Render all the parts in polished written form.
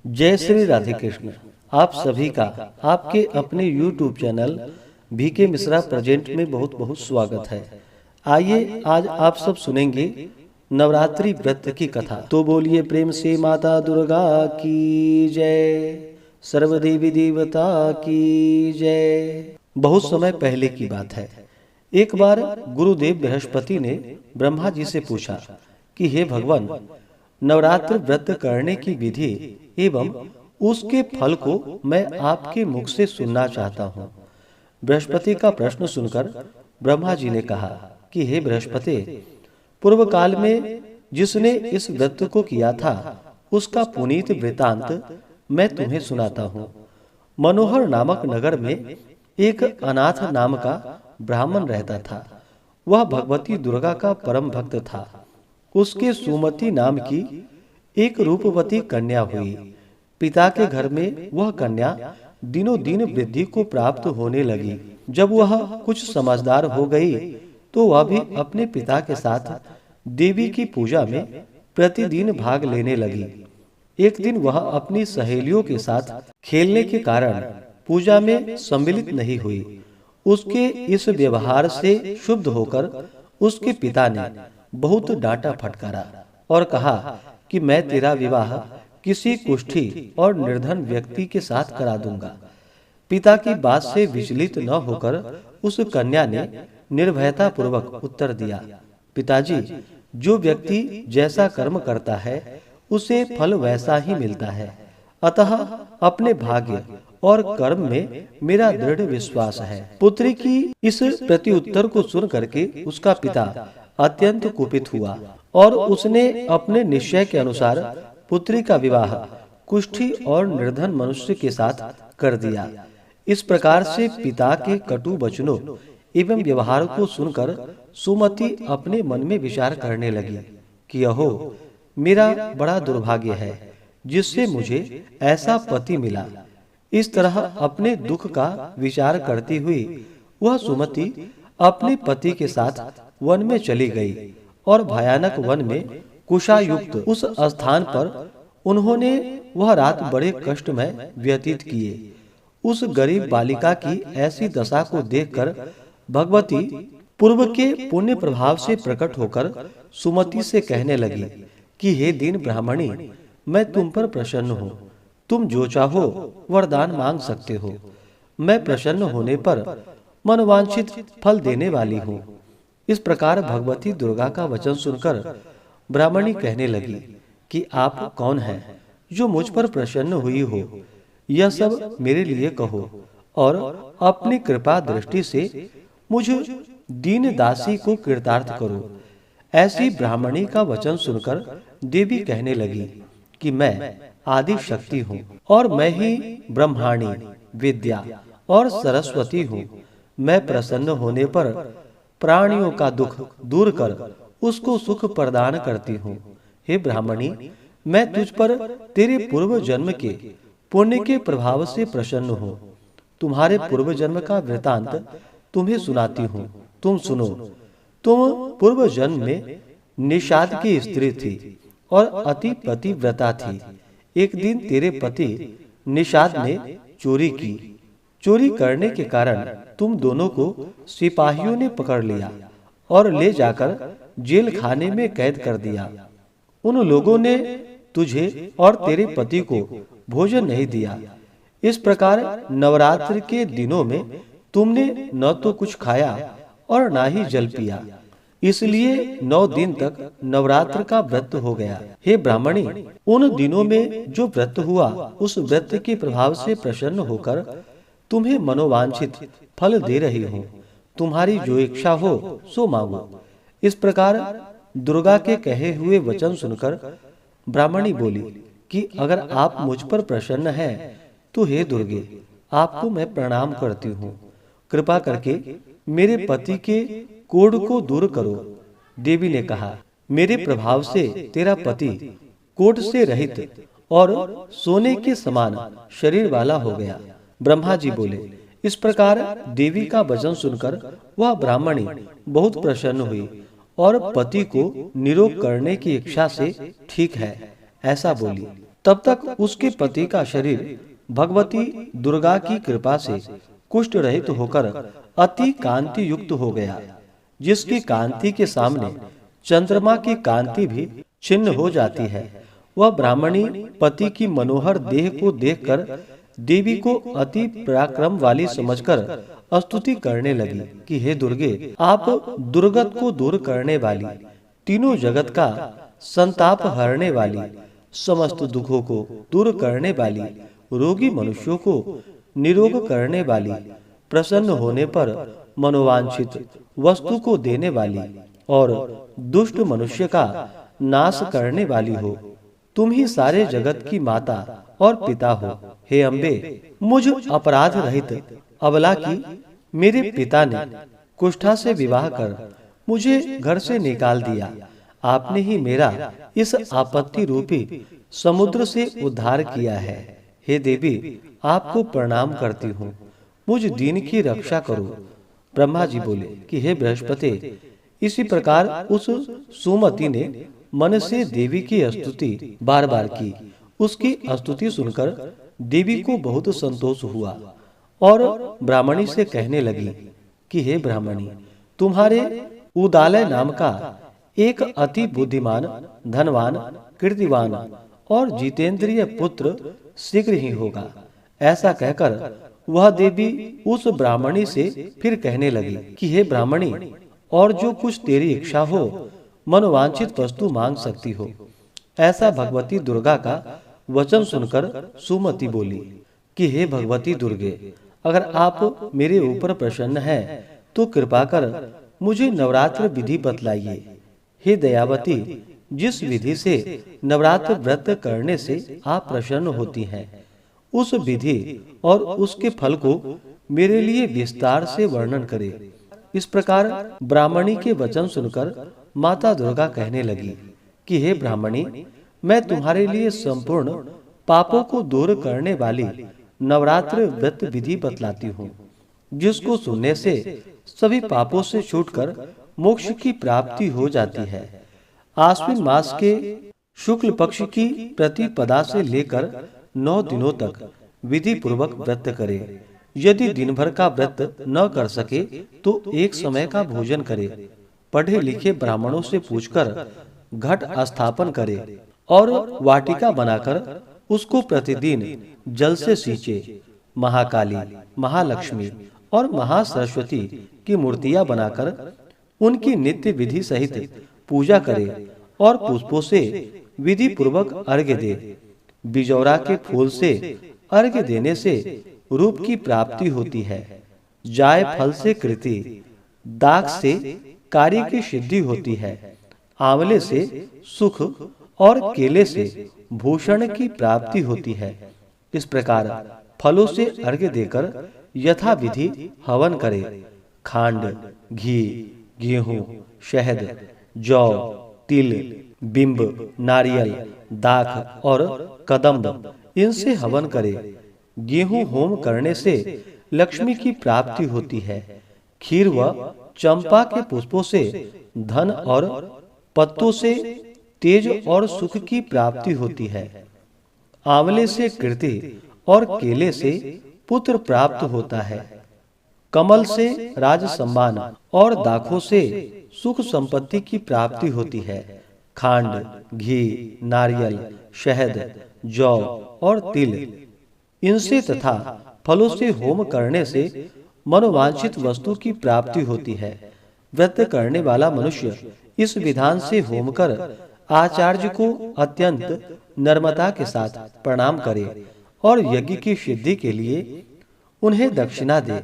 जय श्री राधे कृष्ण। आप सभी का आपके अपने YouTube channel VK Mishra present में बहुत बहुत स्वागत है। आइए आज आप सब सुनेंगे नवरात्रि व्रत की कथा। तो बोलिए प्रेम से माता दुर्गा की जय, सर्वदेवी देवता की जय। बहुत समय पहले की बात है। एक बार गुरुदेव बृहस्पति ने ब्रह्मा जी से पूछा कि हे भगवान, नवरात्र व्रत करने की विधि एवं उसके फल को मैं आपके मुख से सुनना चाहता हूँ। बृहस्पति का प्रश्न सुनकर ब्रह्मा जी ने कहा कि हे बृहस्पति, पूर्व काल में जिसने इस व्रत को किया था उसका पुनीत वृतांत मैं तुम्हें सुनाता हूँ। मनोहर नामक नगर में एक अनाथ नाम का ब्राह्मण रहता था। वह भगवती दुर्गा का परम भक्त था। उसके सुमति नाम की एक रूपवती कन्या हुई। पिता के घर में वह कन्या दिनों दिन वृद्धि को प्राप्त होने लगी। जब वह कुछ समझदार हो गई तो वह भी अपने पिता के साथ देवी की पूजा में प्रतिदिन भाग लेने लगी। एक दिन वह अपनी सहेलियों के साथ खेलने के कारण पूजा में सम्मिलित नहीं हुई। उसके इस व्यवहार से क्षुब्ध होकर उसके पिता ने बहुत डांटा फटकारा और कहा कि मैं तेरा विवाह किसी कुष्ठी और निर्धन व्यक्ति के साथ करा दूंगा। पिता की बात से विचलित न होकर उस कन्या ने निर्भयता पूर्वक उत्तर दिया, पिताजी, जो व्यक्ति जैसा कर्म करता है उसे फल वैसा ही मिलता है। अतः अपने भाग्य और कर्म में मेरा दृढ़ विश्वास है। पुत्री की इस प्रत्युत्तर को सुन करके उसका पिता अत्यंत कुपित हुआ और उसने अपने निश्चय के अनुसार पुत्री का विवाह कुष्ठी और निर्धन मनुष्य के साथ कर दिया। इस प्रकार से पिता के कटु वचनों एवं व्यवहार को सुनकर सुमति अपने मन में विचार करने लगी कि अहो, मेरा बड़ा दुर्भाग्य है जिससे मुझे ऐसा पति मिला। इस तरह अपने दुख का विचार करती हुई वह सुमति अपने पति के साथ वन में चली गई और भयानक वन में कुशायुक्त उस स्थान पर उन्होंने वह रात बड़े कष्ट में व्यतीत किए। उस गरीब बालिका की ऐसी दशा को देखकर भगवती पूर्व के पुण्य प्रभाव से प्रकट होकर सुमति से कहने लगी कि हे दीन ब्राह्मणी, मैं तुम पर प्रसन्न हूँ। तुम जो चाहो वरदान मांग सकते हो। मैं प्रसन्न होने पर मनवांछित फल देने वाली हूँ। इस प्रकार भगवती दुर्गा का वचन सुनकर ब्राह्मणी कहने लगी कि आप कौन हैं जो मुझ पर प्रसन्न हुई हो? यह सब मेरे लिए कहो और अपनी कृपा दृष्टि से मुझ दीन दासी को कृतार्थ करो। ऐसी ब्राह्मणी का वचन सुनकर देवी कहने लगी कि मैं आदि शक्ति हूँ और मैं ही ब्रह्माणी, विद्या और सरस्वती हूँ। मैं प्रसन्न होने पर प्राणियों का दुख दूर कर उसको सुख प्रदान करती हूँ। हे ब्राह्मणी, मैं तुझ पर तेरे पूर्व जन्म के पुण्य के प्रभाव से प्रसन्न हूँ। तुम्हारे पूर्व जन्म का वृतांत तुम्हें सुनाती हूँ, तुम सुनो। तुम पूर्व जन्म में निषाद की स्त्री थी और अति पतिव्रता थी। एक दिन तेरे पति निषाद ने चोरी की। चोरी करने के कारण तुम दोनों को सिपाहियों ने पकड़ लिया और ले जाकर जेल खाने में कैद कर दिया। उन लोगों ने तुझे और तेरे पति को भोजन नहीं दिया। इस प्रकार नवरात्र के दिनों में तुमने न तो कुछ खाया और न ही जल पिया। इसलिए 9 दिन तक नवरात्र का व्रत हो गया। हे ब्राह्मणी, उन दिनों में जो व्रत हुआ उस व्रत के प्रभाव से प्रसन्न होकर तुम्हें मनोवांछित फल दे रही हूँ। तुम्हारी जो इच्छा हो सो मांगो। इस प्रकार दुर्गा के कहे हुए वचन सुनकर ब्राह्मणी बोली कि अगर आप मुझ पर प्रसन्न हैं तो हे दुर्गे, आपको मैं प्रणाम करती हूँ। कृपा करके मेरे पति के कोढ़ को दूर करो। देवी ने कहा, मेरे प्रभाव से तेरा पति कोढ़ से रहित और सोने के समान शरीर वाला हो गया। ब्रह्मा जी बोले। इस प्रकार देवी का वचन सुनकर वह ब्राह्मणी बहुत प्रसन्न हुई और पति को निरोग करने की इच्छा से ठीक है ऐसा बोली। तब तक उसके पति का शरीर भगवती दुर्गा की कृपा से कुष्ठ रहित होकर अति कांति युक्त हो गया, जिसकी कांति के सामने चंद्रमा की कांति भी छिन्न हो जाती है। वह ब्राह्मणी पति की मनोहर देह को देखकर देवी को अति पराक्रम वाली समझकर स्तुति करने लगी कि हे दुर्गे, आप दुर्गत को दूर करने वाली, तीनों जगत का संताप हरने वाली, समस्त दुखों को दूर करने वाली, रोगी मनुष्यों को निरोग करने वाली, प्रसन्न होने पर मनोवांछित वस्तु को देने वाली और दुष्ट मनुष्य का नाश करने वाली हो। तुम ही सारे जगत की माता और पिता हो। हे अम्बे, मुझ अपराध रहित अबला की मेरे पिता ने कुष्ठा से विवाह कर मुझे घर से निकाल दिया। आपने ही मेरा इस आपत्ति रूपी समुद्र से उद्धार किया है। हे देवी, आपको प्रणाम करती हूँ, मुझ दीन की रक्षा करो। ब्रह्मा जी बोले कि हे बृहस्पति, इसी प्रकार उस सुमति ने मन से देवी की स्तुति बार बार की। उसकी स्तुति सुनकर देवी को बहुत संतोष हुआ और ब्राह्मणी से कहने लगी कि हे ब्राह्मणी, तुम्हारे उदालय नाम का एक अति बुद्धिमान, धनवान, कीर्तिवान और जितेंद्रिय पुत्र शीघ्र ही होगा। ऐसा कहकर वह देवी उस ब्राह्मणी से फिर कहने लगी कि हे ब्राह्मणी, और जो कुछ तेरी इच्छा हो, मनोवांछित वस्तु मांग सकती हो। ऐसा भगवती दुर्गा का वचन सुनकर सुमति बोली कि हे भगवती दुर्गे, अगर आप मेरे ऊपर प्रसन्न हैं तो कृपा कर मुझे नवरात्र विधि बतलाइए। हे दयावती, जिस विधि से नवरात्र व्रत करने से आप प्रसन्न होती हैं, उस विधि और उसके फल को मेरे लिए विस्तार से वर्णन करें। इस प्रकार ब्राह्मणी के वचन सुनकर माता दुर्गा कहने लगी कि हे ब्राह्मणी, मैं तुम्हारे लिए संपूर्ण पापों को दूर करने वाली नवरात्र व्रत विधि बतलाती हूँ, जिसको सुनने से सभी पापों से छूटकर मोक्ष की प्राप्ति हो जाती है। आश्विन मास के शुक्ल पक्ष की प्रतिपदा से लेकर 9 दिनों तक विधि पूर्वक व्रत करे। यदि दिन भर का व्रत न कर सके तो एक समय का भोजन करे। पढ़े लिखे ब्राह्मणों से पूछकर घट स्थापन करे और वाटिका बनाकर उसको प्रतिदिन जल से सींचे। महाकाली, महालक्ष्मी और महासरस्वती की मूर्तियां बनाकर उनकी नित्य विधि सहित पूजा करे और पुष्पों से विधि पूर्वक अर्घ्य दे। बिजौरा के फूल से अर्घ्य देने से रूप की प्राप्ति होती है। जाय फल से कृति, दाख से कार्य की सिद्धि होती है। आंवले से सुख और केले से भूषण की प्राप्ति होती है। इस प्रकार फलों से अर्घ्य देकर यथा विधि हवन करे। खांड, घी, गेहूं, शहद, जौ, तिल, बिंब, नारियल, दाख और कदम्ब, इनसे हवन करे। गेहूं होम करने से लक्ष्मी की प्राप्ति होती है। खीर व चंपा के पुष्पों से धन और पत्तों से तेज और सुख की प्राप्ति होती है। आंवले से कीर्ति और केले से पुत्र प्राप्त होता है। कमल से राज सम्मान और दाखों से सुख संपत्ति की प्राप्ति होती है। खांड, घी, नारियल, शहद, जौ और तिल, इनसे तथा फलों से होम करने से मनोवांछित वस्तु की प्राप्ति होती है। व्रत करने वाला मनुष्य इस विधान से होम कर आचार्य को अत्यंत नम्रता के साथ प्रणाम करे और यज्ञ की सिद्धि के लिए उन्हें दक्षिणा दे।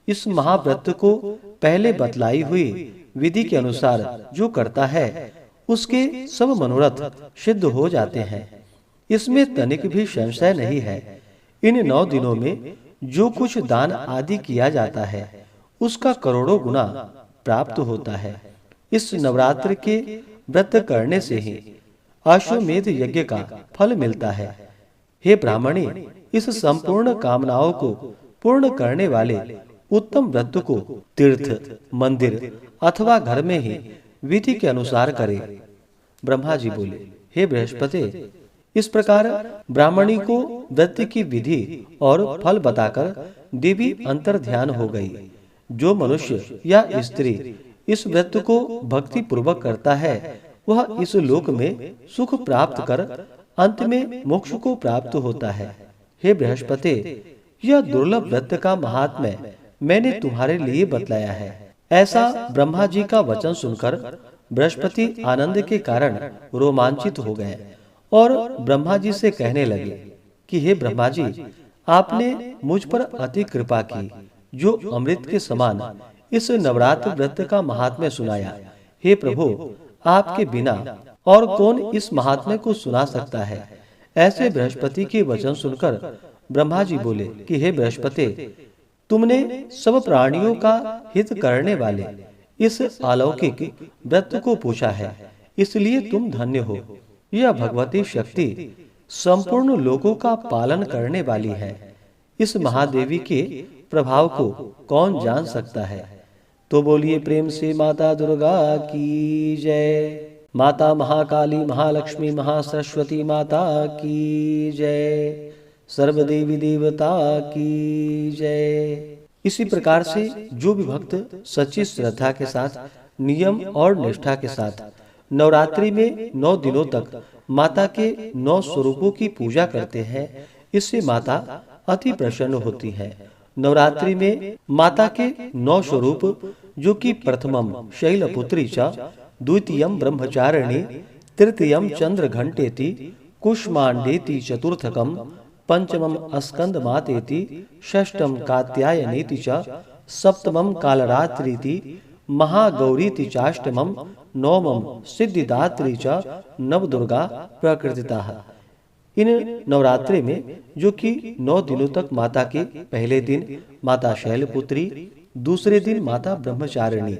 इस महाव्रत को पहले बतलाई हुई विधि के अनुसार जो करता है उसके सब मनोरथ सिद्ध हो जाते हैं। इसमें तनिक भी संशय नहीं है। इन 9 दिनों में जो कुछ दान आदि किया जाता है उसका करोड़ों गुना प्राप्त होता है। इस नवरात्र के व्रत करने से ही अश्वमेध यज्ञ का फल मिलता है। हे ब्राह्मणी, इस संपूर्ण कामनाओं को पूर्ण करने वाले उत्तम व्रत को तीर्थ, मंदिर अथवा घर में ही विधि के अनुसार करे। ब्रह्मा जी बोले, हे बृहस्पति, इस प्रकार ब्राह्मणी को व्रत की विधि और फल बताकर देवी अंतर ध्यान हो गई। जो मनुष्य या स्त्री इस व्रत को भक्ति पूर्वक करता है वह इस लोक में सुख प्राप्त कर अंत में मोक्ष को प्राप्त होता है। हे बृहस्पति, यह दुर्लभ व्रत का महात्म्य मैंने तुम्हारे लिए बतलाया है। ऐसा ब्रह्मा जी का वचन सुनकर बृहस्पति आनंद के कारण रोमांचित हो गए और ब्रह्मा जी से कहने लगे कि हे ब्रह्मा जी, आपने मुझ पर अति कृपा की, जो अमृत के समान इस नवरात्र व्रत का महात्म्य सुनाया। हे प्रभु, आपके बिना और कौन इस महात्म्य को सुना सकता है। ऐसे बृहस्पति के वचन सुनकर ब्रह्मा जी बोले कि हे बृहस्पति, तुमने सब प्राणियों का हित करने वाले इस अलौकिक व्रत को पूछा है, इसलिए तुम धन्य हो। यह भगवती शक्ति संपूर्ण लोगों का पालन करने वाली है। इस महादेवी के प्रभाव को कौन जान सकता है। तो बोलिए प्रेम से माता दुर्गा की जय। माता महाकाली, महालक्ष्मी, महासरस्वती माता की जय। सर्वदेवी देवता की जय। इसी प्रकार से जो भी भक्त सच्ची श्रद्धा के साथ, नियम और निष्ठा के साथ नवरात्रि में 9 दिनों तक माता के 9 स्वरूपों की पूजा करते हैं, इससे माता अति प्रसन्न होती है। नवरात्रि में माता के 9 स्वरूप, जो कि प्रथमम शैलपुत्री च, द्वितीयम ब्रह्मचारिणी, तृतीयम चंद्र घंटेति, कुष्मांडेति, चतुर्थकम पंचमम स्कंद मातेति, षष्ठम कात्यायनीति च, सप्तमम कालरात्रीति, महागौरीति चाष्टमम, नवमम सिद्धिदात्री च, नवदुर्गा प्रकृतितः। इन नवरात्रि में, जो कि 9 दिनों तक माता के पहले दिन माता शैलपुत्री, दूसरे दिन माता ब्रह्मचारिणी,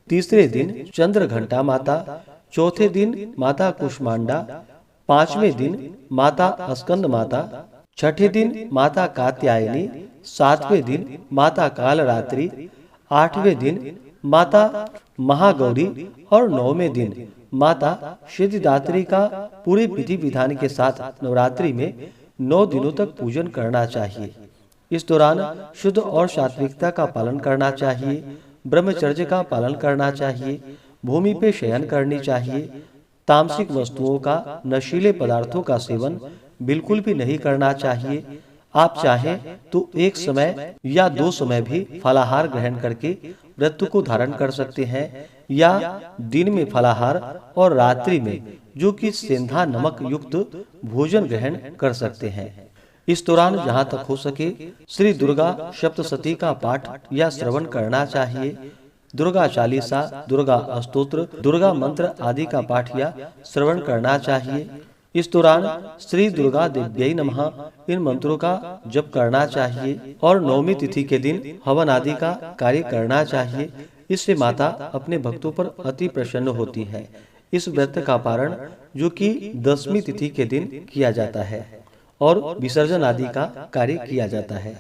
तीसरे दिन चंद्र घंटा माता, चौथे दिन माता कुष्मांडा, पांचवें दिन माता स्कंद माता, छठे दिन माता कात्यायनी, सातवें दिन माता कालरात्रि, आठवें दिन माता महागौरी और 9वें दिन माता सिद्धिदात्री का पूरे विधि विधान के साथ नवरात्रि में 9 दिनों तक पूजन करना चाहिए। इस दौरान शुद्ध और सात्विकता का पालन करना चाहिए, ब्रह्मचर्य का पालन करना चाहिए, भूमि पे शयन करनी चाहिए, तामसिक वस्तुओं का, नशीले पदार्थों का सेवन बिल्कुल भी नहीं करना चाहिए। आप चाहें तो एक समय या 2 समय भी फलाहार ग्रहण करके व्रत को धारण कर सकते हैं, या दिन में फलाहार और रात्रि में जो कि सेंधा नमक युक्त भोजन ग्रहण कर सकते हैं। इस दौरान जहाँ तक हो सके श्री दुर्गा सप्तशती का पाठ या श्रवण करना चाहिए। दुर्गा चालीसा, दुर्गा स्तोत्र, दुर्गा मंत्र आदि का पाठ या श्रवण करना चाहिए। इस दौरान श्री दुर्गा देव्यै नमः इन मंत्रों का जप करना चाहिए और 9वीं तिथि के दिन हवन आदि का कार्य करना चाहिए। इससे माता अपने भक्तों पर अति प्रसन्न होती है। इस व्रत का पारण जो कि 10वीं तिथि के दिन किया जाता है और विसर्जन आदि का कार्य किया जाता है।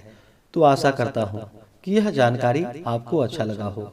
तो आशा करता हूँ कि यह जानकारी आपको अच्छा लगा हो।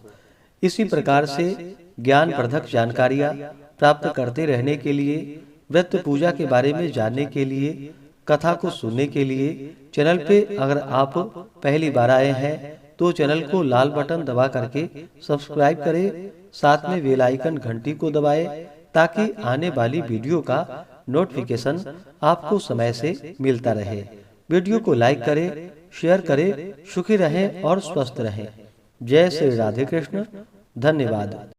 इसी प्रकार से ज्ञानवर्धक जानकारियाँ प्राप्त करते रहने के लिए, व्रत पूजा के बारे में जानने के लिए, कथा को सुनने के लिए चैनल पे अगर आप पहली बार आए हैं तो चैनल को लाल बटन दबा करके सब्सक्राइब करें, साथ में बेल आइकन घंटी को दबाएं ताकि आने वाली वीडियो का नोटिफिकेशन आपको समय से मिलता रहे। वीडियो को लाइक करें, शेयर करें। सुखी रहें और स्वस्थ रहें। जय श्री राधे कृष्ण। धन्यवाद।